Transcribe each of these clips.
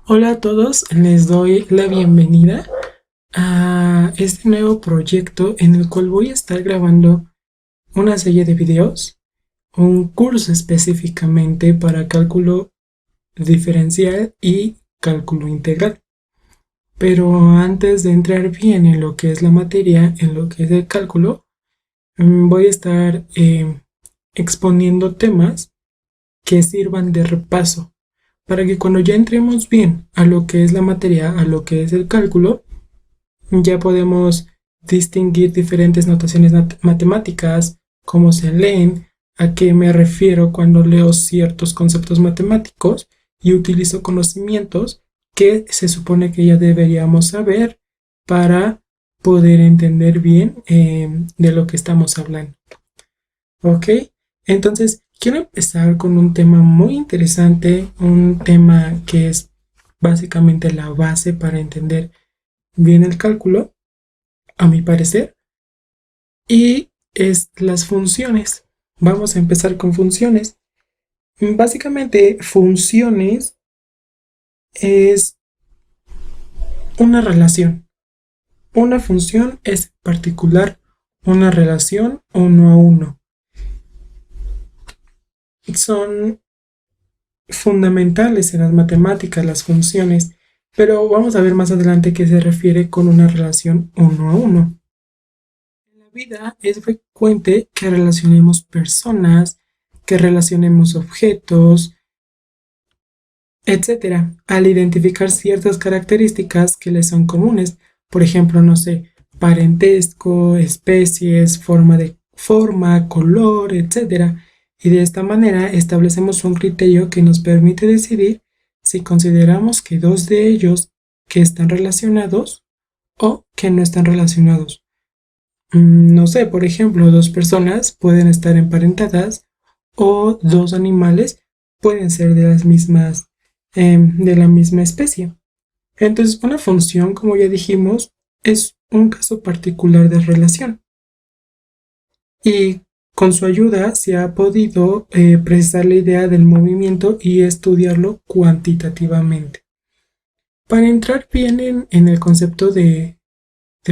Hola a todos, les doy la bienvenida a este nuevo proyecto en el cual voy a estar grabando una serie de videos, un curso específicamente para cálculo diferencial y cálculo integral. Pero antes de entrar bien en lo que es la materia, en lo que es el cálculo, voy a estar exponiendo temas que sirvan de repaso para que cuando ya entremos bien a lo que es la materia, a lo que es el cálculo, ya podemos distinguir diferentes notaciones matemáticas, cómo se leen, a qué me refiero cuando leo ciertos conceptos matemáticos y utilizo conocimientos que se supone que ya deberíamos saber para poder entender bien de lo que estamos hablando. ¿Ok? Entonces, quiero empezar con un tema muy interesante, un tema que es básicamente la base para entender bien el cálculo, a mi parecer, y es las funciones. Vamos a empezar con funciones. Básicamente, funciones es una relación. Una función es en particular una relación uno a uno. Son fundamentales en las matemáticas las funciones, pero vamos a ver más adelante qué se refiere con una relación uno a uno. En la vida es frecuente que relacionemos personas, que relacionemos objetos, etcétera, al identificar ciertas características que les son comunes. Por ejemplo, no sé, parentesco, especies, forma, color, etcétera. Y de esta manera establecemos un criterio que nos permite decidir si consideramos que dos de ellos que están relacionados o que no están relacionados. No sé, por ejemplo, dos personas pueden estar emparentadas o dos animales pueden ser de la misma especie. Entonces, una función, como ya dijimos, es un caso particular de relación. Y con su ayuda se ha podido precisar la idea del movimiento y estudiarlo cuantitativamente. Para entrar bien en el concepto de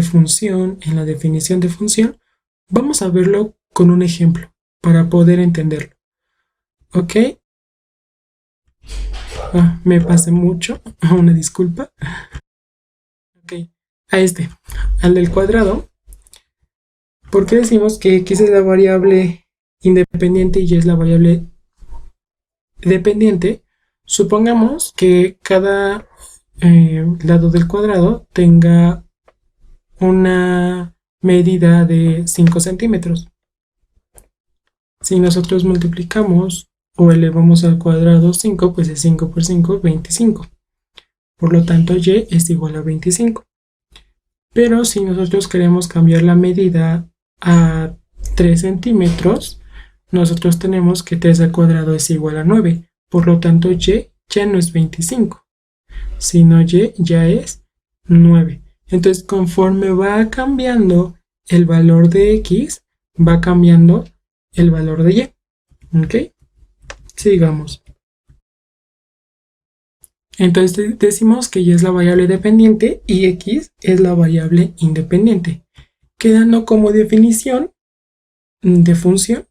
función, en la definición de función, vamos a verlo con un ejemplo para poder entenderlo. ¿Ok? Me pasé mucho, una disculpa. Ok, al del cuadrado. ¿Por qué decimos que x es la variable independiente y y es la variable dependiente? Supongamos que cada lado del cuadrado tenga una medida de 5 centímetros. Si nosotros multiplicamos o elevamos al cuadrado 5, pues es 5 por 5, 25. Por lo tanto, y es igual a 25. Pero si nosotros queremos cambiar la medida a 3 centímetros, nosotros tenemos que 3 al cuadrado es igual a 9. Por lo tanto, y ya no es 25, sino y ya es 9. Entonces, conforme va cambiando el valor de x, va cambiando el valor de y. ¿Ok? Sigamos. Entonces decimos que y es la variable dependiente y x es la variable independiente, quedando como definición de función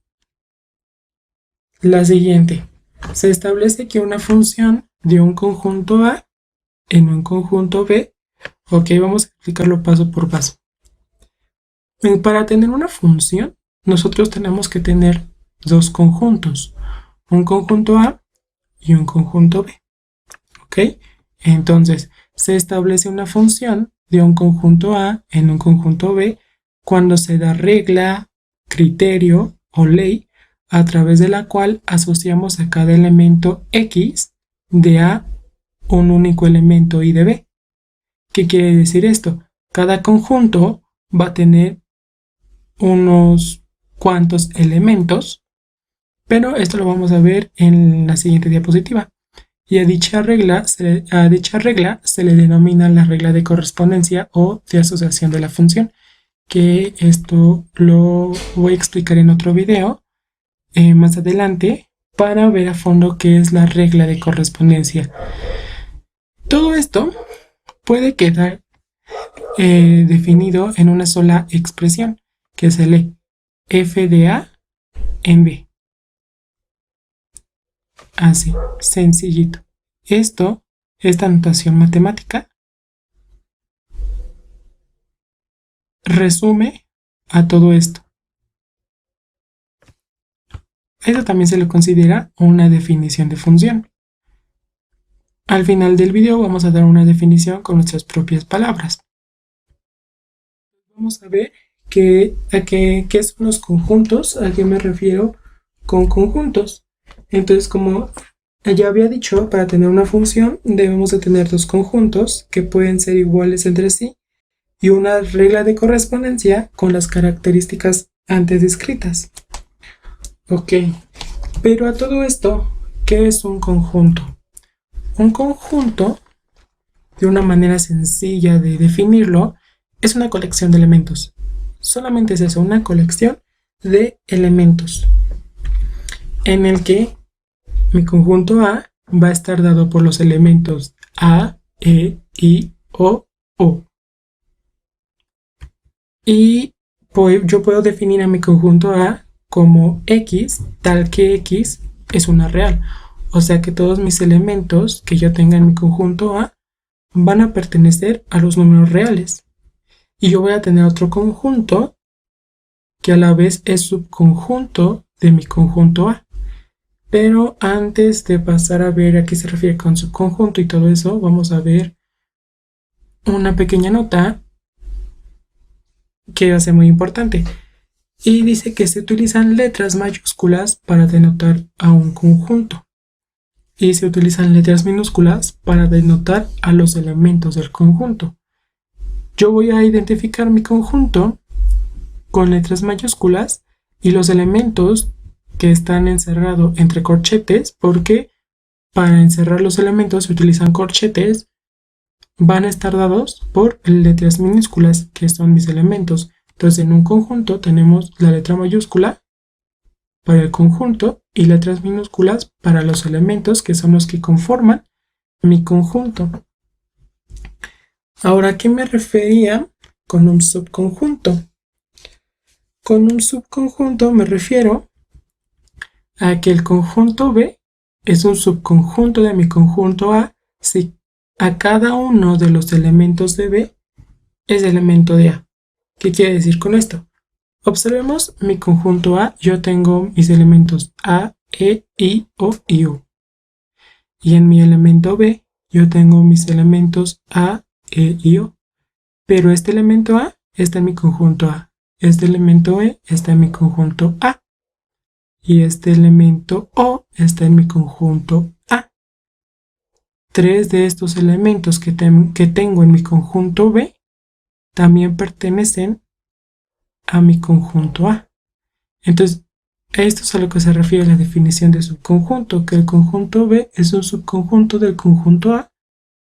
la siguiente. Se establece que una función de un conjunto A en un conjunto B, ok, vamos a explicarlo paso por paso. Para tener una función, nosotros tenemos que tener dos conjuntos, un conjunto A y un conjunto B. ¿Ok? Entonces, se establece una función de un conjunto A en un conjunto B cuando se da regla, criterio o ley a través de la cual asociamos a cada elemento X de A un único elemento Y de B. ¿Qué quiere decir esto? Cada conjunto va a tener unos cuantos elementos, pero esto lo vamos a ver en la siguiente diapositiva. Y a dicha regla se le denomina la regla de correspondencia o de asociación de la función, que esto lo voy a explicar en otro video más adelante para ver a fondo qué es la regla de correspondencia. Todo esto puede quedar definido en una sola expresión, que se lee f de a en b. Así, sencillito. Esta notación matemática resume a todo esto. Esto también se le considera una definición de función. Al final del video vamos a dar una definición con nuestras propias palabras. Vamos a ver qué son los conjuntos, a qué me refiero con conjuntos. Entonces, como ya había dicho, para tener una función debemos de tener dos conjuntos que pueden ser iguales entre sí y una regla de correspondencia con las características antes descritas. Ok, pero a todo esto, ¿qué es un conjunto? Un conjunto, de una manera sencilla de definirlo, es una colección de elementos. Solamente es eso, una colección de elementos en el que mi conjunto A va a estar dado por los elementos A, E, I, O, U. Y yo puedo definir a mi conjunto A como X, tal que X es una real. O sea que todos mis elementos que yo tenga en mi conjunto A van a pertenecer a los números reales. Y yo voy a tener otro conjunto que a la vez es subconjunto de mi conjunto A. Pero antes de pasar a ver a qué se refiere con subconjunto y todo eso, vamos a ver una pequeña nota que va a ser muy importante. Y dice que se utilizan letras mayúsculas para denotar a un conjunto. Y se utilizan letras minúsculas para denotar a los elementos del conjunto. Yo voy a identificar mi conjunto con letras mayúsculas y los elementos que están encerrados entre corchetes, porque para encerrar los elementos se utilizan corchetes, van a estar dados por letras minúsculas, que son mis elementos. Entonces en un conjunto tenemos la letra mayúscula para el conjunto y letras minúsculas para los elementos que son los que conforman mi conjunto. Ahora, ¿a qué me refería con un subconjunto? Con un subconjunto me refiero a que el conjunto B es un subconjunto de mi conjunto A si a cada uno de los elementos de B es elemento de A. ¿Qué quiere decir con esto? Observemos mi conjunto A. Yo tengo mis elementos A, E, I, O y U. Y en mi elemento B yo tengo mis elementos A, E y O. Pero este elemento A está en mi conjunto A. Este elemento E está en mi conjunto A. Y este elemento O está en mi conjunto A. Tres de estos elementos que tengo en mi conjunto B también pertenecen a mi conjunto A. Entonces, esto es a lo que se refiere la definición de subconjunto, que el conjunto B es un subconjunto del conjunto A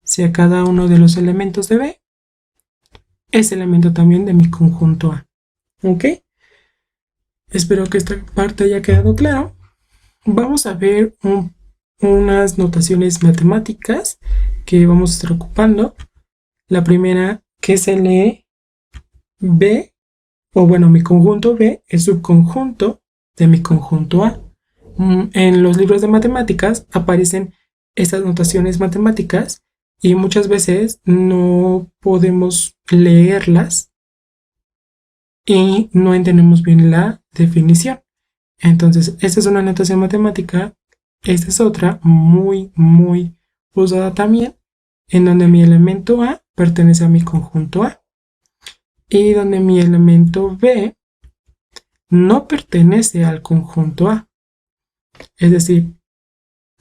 si a cada uno de los elementos de B es elemento también de mi conjunto A. ¿Ok? Espero que esta parte haya quedado claro. Vamos a ver unas notaciones matemáticas que vamos a estar ocupando. La primera, que se lee B, o bueno, mi conjunto B es subconjunto de mi conjunto A. En los libros de matemáticas aparecen estas notaciones matemáticas y muchas veces no podemos leerlas y no entendemos bien la definición. Entonces, esta es una notación matemática, esta es otra muy usada también, en donde mi elemento A pertenece a mi conjunto A y donde mi elemento B no pertenece al conjunto A. Es decir,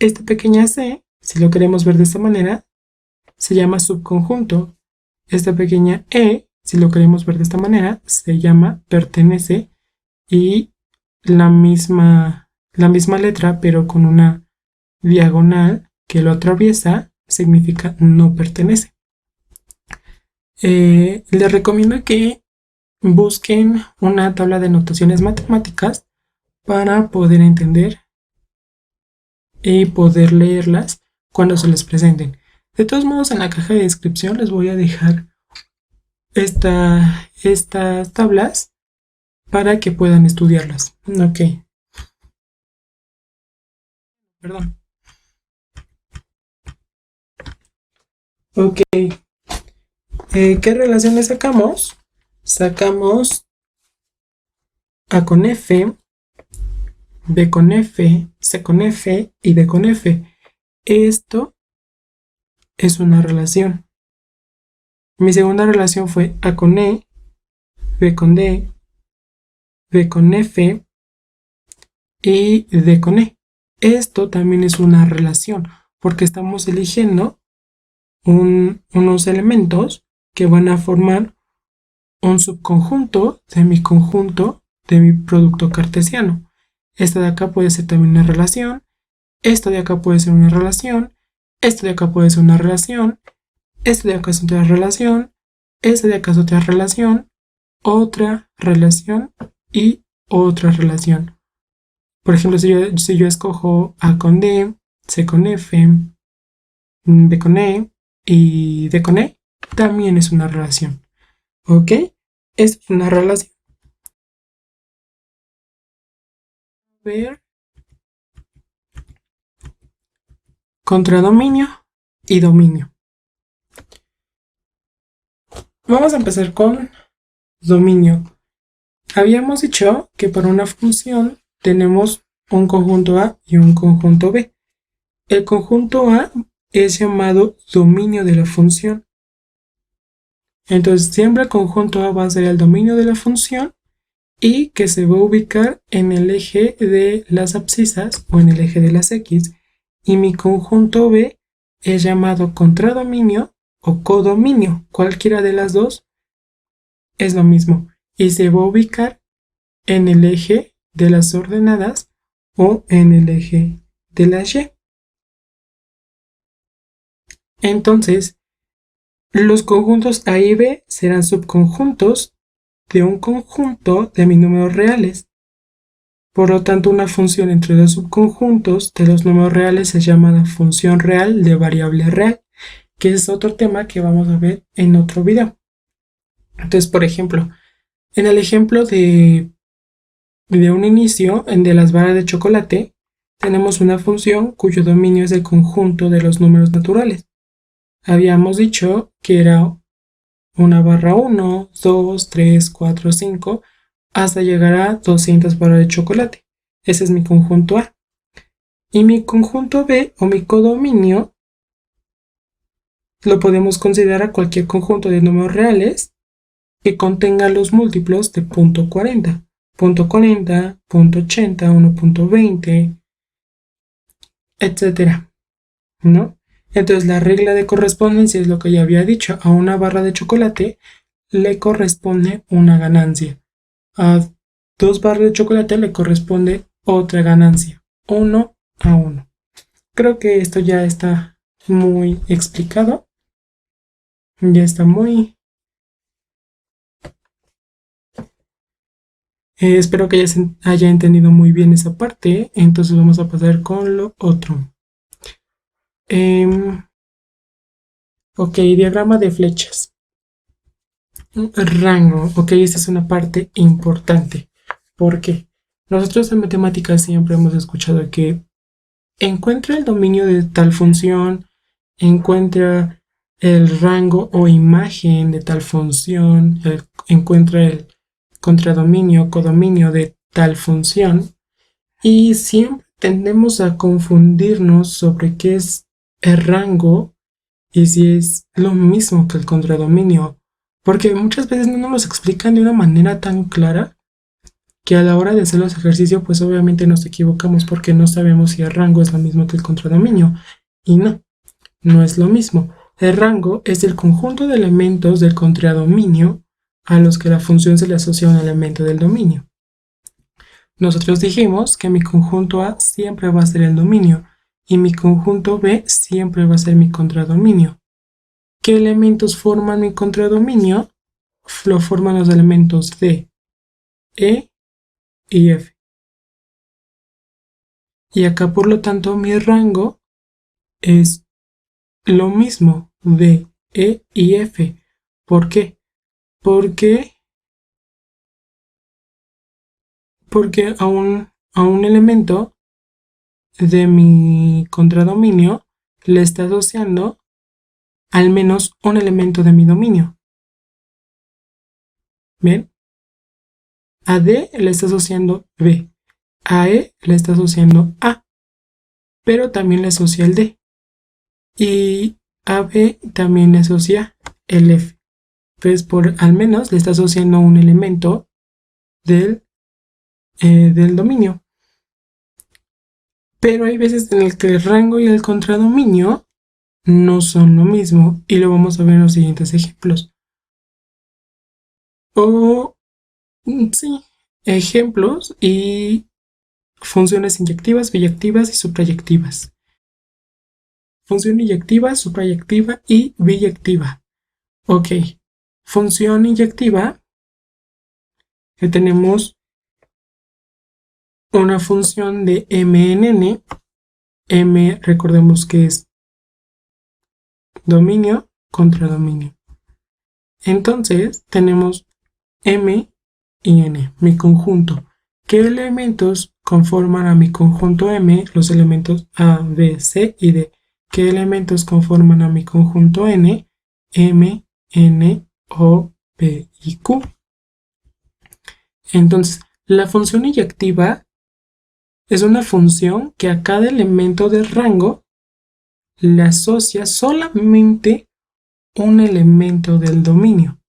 esta pequeña c, si lo queremos ver de esta manera, se llama subconjunto. Esta pequeña e, si lo queremos ver de esta manera, se llama pertenece, y la misma letra, pero con una diagonal que lo atraviesa, significa no pertenece. Les recomiendo que busquen una tabla de notaciones matemáticas para poder entender y poder leerlas cuando se les presenten. De todos modos, en la caja de descripción les voy a dejar estas tablas para que puedan estudiarlas. Ok, perdón. Ok, ¿qué relaciones sacamos? Sacamos A con F, B con F, C con F y D con F. Esto es una relación. Mi segunda relación fue A con E, B con D, B con F y D con E. Esto también es una relación porque estamos eligiendo unos elementos que van a formar un subconjunto de mi producto cartesiano. Esta de acá puede ser también una relación, esto de acá puede ser una relación, esto de acá puede ser una relación, esto de acá es otra relación, este de acá es otra relación y otra relación. Por ejemplo, si yo escojo A con D, C con F, B con E y D con E, también es una relación. ¿Ok? Es una relación. A ver, contra dominio y dominio. Vamos a empezar con dominio. Habíamos dicho que para una función tenemos un conjunto A y un conjunto B. El conjunto A es llamado dominio de la función. Entonces siempre el conjunto A va a ser el dominio de la función y que se va a ubicar en el eje de las abscisas o en el eje de las X. Y mi conjunto B es llamado contradominio o codominio. Cualquiera de las dos es lo mismo. Y se va a ubicar en el eje de las ordenadas o en el eje de las Y. Entonces, los conjuntos A y B serán subconjuntos de un conjunto de mis números reales. Por lo tanto, una función entre dos subconjuntos de los números reales es llamada función real de variable real, que es otro tema que vamos a ver en otro video. Entonces, por ejemplo, en el ejemplo de un inicio de las barras de chocolate, tenemos una función cuyo dominio es el conjunto de los números naturales. Habíamos dicho que era una barra 1, 2, 3, 4, 5, hasta llegar a 200 barras de chocolate. Ese es mi conjunto A. Y mi conjunto B o mi codominio lo podemos considerar cualquier conjunto de números reales que contenga los múltiplos de punto 40. Punto 40, punto 80, 1.20, etcétera, ¿no? Entonces la regla de correspondencia es lo que ya había dicho. A una barra de chocolate le corresponde una ganancia. A 2 barras de chocolate le corresponde otra ganancia. 1 a 1. Creo que esto ya está muy explicado. Ya está muy... espero que haya entendido muy bien esa parte. Entonces vamos a pasar con lo otro. Ok, diagrama de flechas. Rango. Ok, esta es una parte importante. ¿Por qué? Nosotros en matemáticas siempre hemos escuchado que encuentra el dominio de tal función, encuentra el rango o imagen de tal función, encuentra el contradominio, codominio de tal función, y siempre tendemos a confundirnos sobre qué es el rango y si es lo mismo que el contradominio, porque muchas veces no nos lo explican de una manera tan clara que a la hora de hacer los ejercicios pues obviamente nos equivocamos porque no sabemos si el rango es lo mismo que el contradominio, y no es lo mismo. El rango es el conjunto de elementos del contradominio a los que la función se le asocia un elemento del dominio. Nosotros dijimos que mi conjunto A siempre va a ser el dominio y mi conjunto B siempre va a ser mi contradominio. ¿Qué elementos forman mi contradominio? Lo forman los elementos D, E y F. Y acá por lo tanto mi rango es lo mismo de E y F. ¿Por qué? Porque a un elemento de mi contradominio le está asociando al menos un elemento de mi dominio. ¿Bien? A D le está asociando B. A E le está asociando A. Pero también le asocia el D. Y a B también le asocia el F. Entonces, al menos le está asociando un elemento del dominio. Pero hay veces en el que el rango y el contradominio no son lo mismo. Y lo vamos a ver en los siguientes ejemplos. Sí, ejemplos y funciones inyectivas, biyectivas y suprayectivas. Función inyectiva, suprayectiva y biyectiva. Ok, función inyectiva, que tenemos una función de m en n. M, recordemos que es dominio contra dominio. Entonces, tenemos m y n, mi conjunto. ¿Qué elementos conforman a mi conjunto M? Los elementos A, B, C y D. ¿Qué elementos conforman a mi conjunto N? M, N, O, P y Q. Entonces, la función inyectiva es una función que a cada elemento de rango le asocia solamente un elemento del dominio.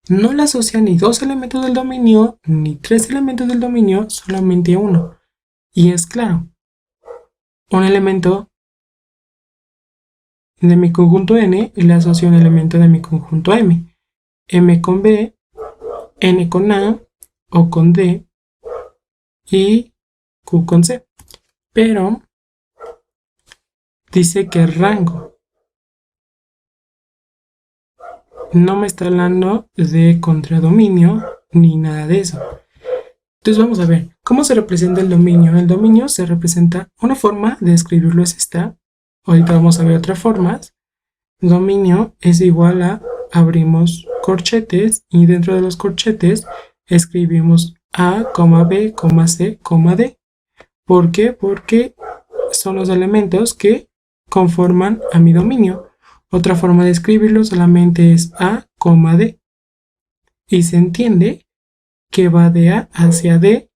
No le asocia ni dos elementos del dominio ni tres elementos del dominio, solamente uno. Y es claro, un elemento de mi conjunto N le asocia un elemento de mi conjunto M. M con B, N con A, O con D y Q con C. Pero dice que rango. No me está hablando de contradominio ni nada de eso. Entonces vamos a ver, ¿cómo se representa el dominio? El dominio se representa, una forma de escribirlo es esta. Ahorita vamos a ver otras formas. Dominio es igual a, abrimos corchetes y dentro de los corchetes escribimos A, B, C, D. ¿Por qué? Porque son los elementos que conforman a mi dominio. Otra forma de escribirlo solamente es A, D. Y se entiende que va de A hacia D,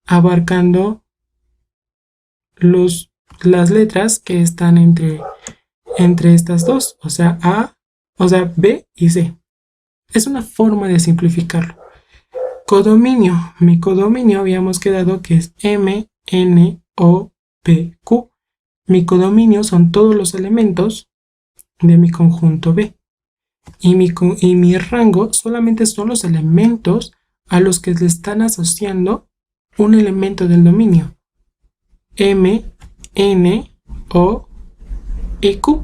abarcando las letras que están entre estas dos, o sea, B y C. Es una forma de simplificarlo. Codominio. Mi codominio habíamos quedado que es M, N, O, P, Q. Mi codominio son todos los elementos de mi conjunto B. Y mi rango solamente son los elementos a los que le están asociando un elemento del dominio. M, N, O y Q.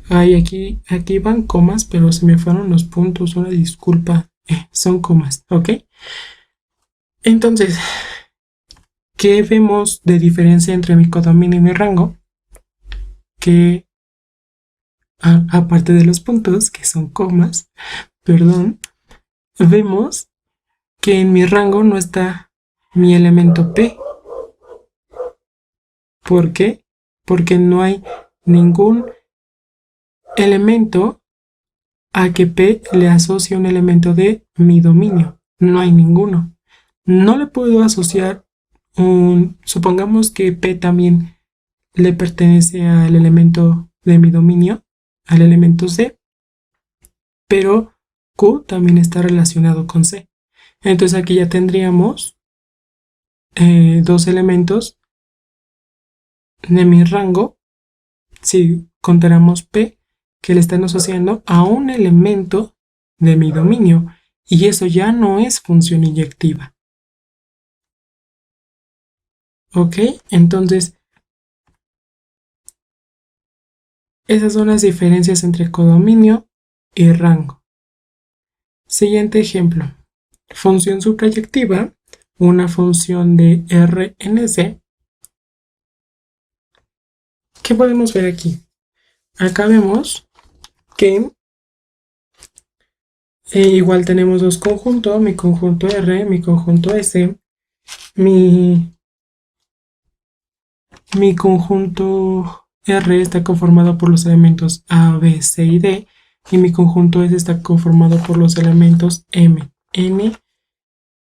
Ay, aquí van comas, pero se me fueron los puntos, una disculpa. Son comas, ¿ok? Entonces, ¿qué vemos de diferencia entre mi codominio y mi rango? Que, aparte de los puntos, que son comas, perdón, vemos que en mi rango no está mi elemento P. ¿Por qué? Porque no hay ningún elemento a que P le asocie un elemento de mi dominio. No hay ninguno. No le puedo asociar supongamos que P también le pertenece al elemento de mi dominio, al elemento C, pero Q también está relacionado con C. Entonces aquí ya tendríamos dos elementos de mi rango, si contáramos P, que le están asociando a un elemento de mi dominio, y eso ya no es función inyectiva. Ok, entonces esas son las diferencias entre codominio y rango. Siguiente ejemplo. Función suprayectiva, una función de Rn C ¿qué podemos ver aquí? Acá vemos que igual tenemos dos conjuntos, mi conjunto R, mi conjunto S, mi conjunto R está conformado por los elementos A, B, C y D, y mi conjunto S está conformado por los elementos M, N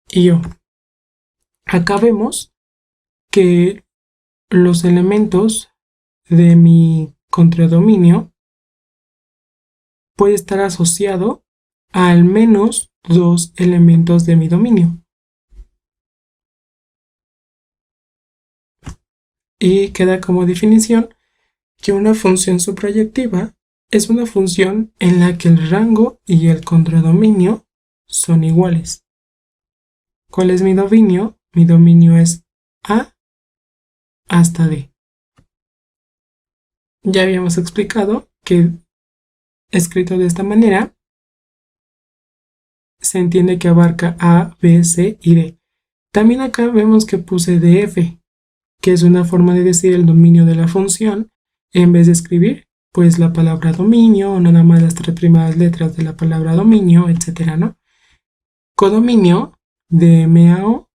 y O. Acá vemos que los elementos de mi contradominio puede estar asociado a al menos dos elementos de mi dominio. Y queda como definición que una función suprayectiva es una función en la que el rango y el contradominio son iguales. ¿Cuál es mi dominio? Mi dominio es A hasta D. Ya habíamos explicado que escrito de esta manera se entiende que abarca A, B, C y D. También acá vemos que puse df, que es una forma de decir el dominio de la función en vez de escribir pues la palabra dominio o nada más las tres primeras letras de la palabra dominio, etcétera, ¿no? Codominio de M a O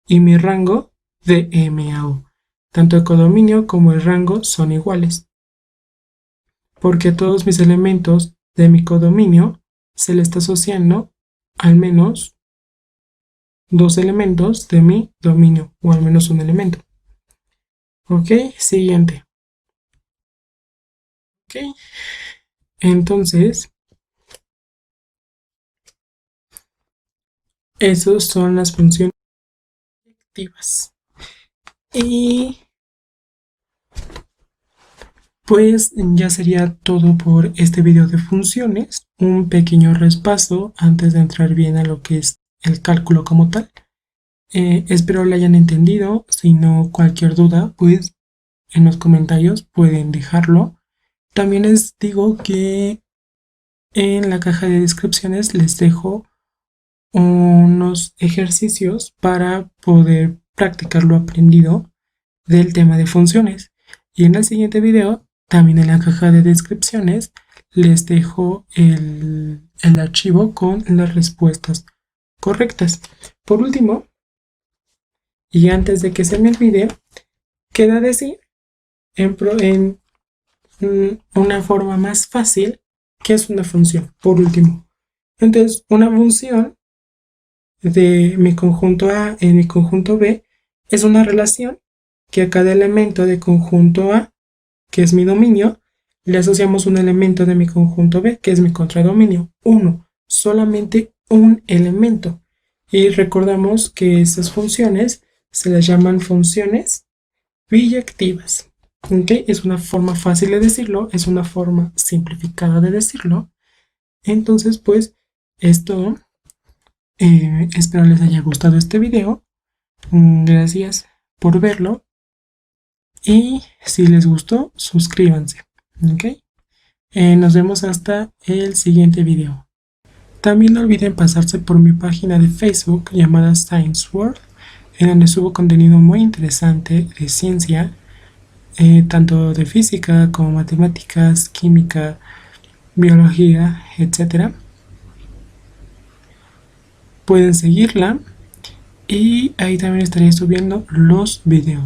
y mi rango de M a O. Tanto el codominio como el rango son iguales, porque todos mis elementos de mi codominio se le está asociando al menos dos elementos de mi dominio, o al menos un elemento. Ok, siguiente. Ok, entonces esas son las funciones activas. Y pues ya sería todo por este video de funciones. Un pequeño repaso antes de entrar bien a lo que es el cálculo como tal. Espero lo hayan entendido. Si no, cualquier duda, pues en los comentarios pueden dejarlo. También les digo que en la caja de descripciones les dejo unos ejercicios para poder practicar lo aprendido del tema de funciones. Y en el siguiente video, también en la caja de descripciones, les dejo el archivo con las respuestas correctas. Por último, y antes de que se me olvide, queda decir en una forma más fácil qué es una función. Por último, entonces una función de mi conjunto A en mi conjunto B es una relación que a cada elemento de conjunto A, que es mi dominio, le asociamos un elemento de mi conjunto B, que es mi contradominio. Uno, solamente un elemento. Y recordamos que esas funciones se las llaman funciones biyectivas. ¿Okay? Es una forma fácil de decirlo, es una forma simplificada de decirlo. Entonces, pues, esto... espero les haya gustado este video. Gracias por verlo. Y si les gustó, suscríbanse. ¿Ok? Nos vemos hasta el siguiente video. También no olviden pasarse por mi página de Facebook llamada Science World, en donde subo contenido muy interesante de ciencia, tanto de física como matemáticas, química, biología, etc. Pueden seguirla y ahí también estaré subiendo los videos.